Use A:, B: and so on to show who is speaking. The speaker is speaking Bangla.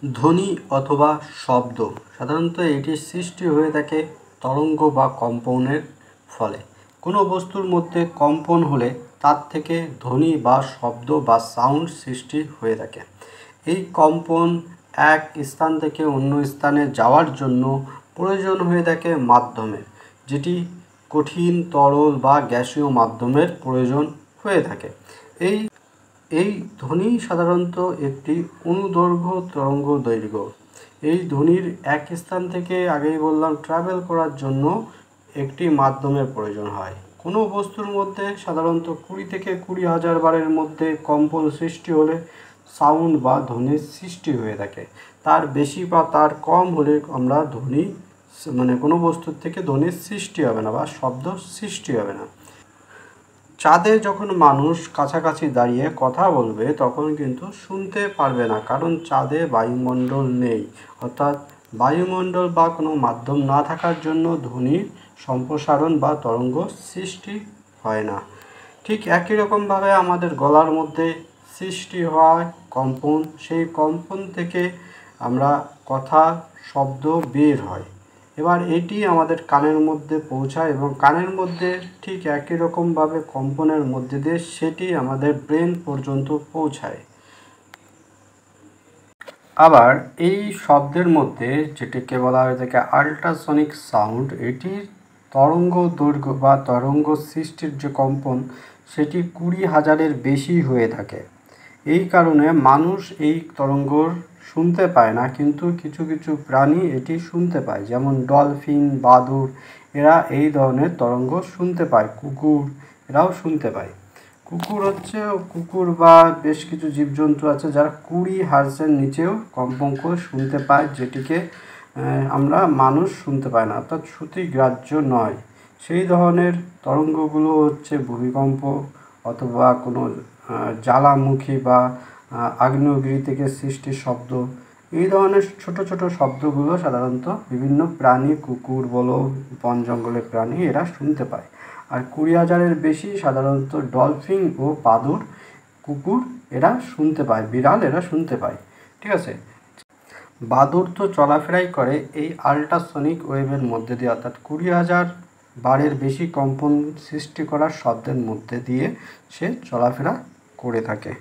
A: ধ্বনি অথবা শব্দ সাধারণত এটি সৃষ্টি হয়ে থাকে তরঙ্গ বা কম্পনের ফলে। কোনো বস্তুর মধ্যে কম্পন হলে তার থেকে ধ্বনি বা শব্দ বা সাউন্ড সৃষ্টি হয়ে থাকে। এই কম্পন এক স্থান থেকে অন্য স্থানে যাওয়ার জন্য প্রয়োজন হয়ে থাকে মাধ্যমের, যেটি কঠিন, তরল বা গ্যাসীয় মাধ্যমের প্রয়োজন হয়ে থাকে। এই ধ্বনি সাধারণত একটি অনুদৈর্ঘ্য তরঙ্গ দৈর্ঘ্য। এই ধ্বনির এক স্থান থেকে আগেই বললাম ট্রাভেল করার জন্য একটি মাধ্যমের প্রয়োজন হয়। কোনো বস্তুর মধ্যে সাধারণত 20 থেকে 20,000 বারের মধ্যে কম্পন সৃষ্টি হলে সাউন্ড বা ধ্বনির সৃষ্টি হয়ে থাকে। তার বেশি বা তার কম হলে আমরা ধ্বনি কোনো বস্তুর থেকে ধ্বনির সৃষ্টি হবে না বা শব্দ সৃষ্টি হবে না। চাঁদে যখন মানুষ কাছাকাছি দাঁড়িয়ে কথা বলবে তখন কিন্তু শুনতে পারবে না, কারণ চাঁদে বায়ুমণ্ডল নেই, অর্থাৎ বায়ুমণ্ডল বা কোনো মাধ্যম না থাকার জন্য ধ্বনির সম্প্রসারণ বা তরঙ্গ সৃষ্টি হয় না। ঠিক একই রকমভাবে আমাদের গলার মধ্যে সৃষ্টি হয় কম্পন, সেই কম্পন থেকে আমরা কথা, শব্দ বের হয়। এবার এটি আমাদের কানের মধ্যে পৌঁছায় এবং কানের মধ্যে ঠিক একই রকমভাবে কম্পনের মধ্যে দিয়ে সেটি আমাদের ব্রেন পর্যন্ত পৌঁছায়। আবার এই শব্দের মধ্যে যেটিকে বলা হয়ে থাকে আল্ট্রাসনিক সাউন্ড, এটির তরঙ্গ দৈর্ঘ্য বা তরঙ্গ সৃষ্টির যে কম্পন সেটি 20,000-এর বেশি হয়ে থাকে। এই কারণে মানুষ এই তরঙ্গ শুনতে পায় না, কিন্তু কিছু কিছু প্রাণী এটি শুনতে পায়, যেমন ডলফিন, বাদুড়, এরা এই ধরনের তরঙ্গ শুনতে পায়। কুকুর এরাও শুনতে পায়। কুকুর বা বেশ কিছু জীবজন্তু আছে যারা 20 হার্টজের নিচেও কম্পাঙ্ক শুনতে পায়, যেটিকে আমরা মানুষ শুনতে পাই না, অর্থাৎ শ্রুতিগ্রাহ্য নয়। সেই ধরনের তরঙ্গগুলো হচ্ছে ভূমিকম্প অথবা কোনো জ্বালামুখী বা আগ্নেয়গিরি থেকে সৃষ্টি শব্দ। এই ধরনের ছোট ছোট শব্দগুলো সাধারণত বিভিন্ন প্রাণী, কুকুর বলো, বন জঙ্গলের প্রাণী, এরা শুনতে পায়। আর 20,000-এর বেশি সাধারণত ডলফিন ও বাদুড়, কুকুর এরা শুনতে পায়, বিড়াল এরা শুনতে পায়। ঠিক আছে, বাদুড় তো চলাফেরাই করে এই আল্ট্রাসনিক ওয়েভের মধ্যে দিয়ে, অর্থাৎ 20,000 বারের বেশি কম্পন সৃষ্টি করার শব্দের মধ্যে দিয়ে সে চলাফেরা করে থাকে।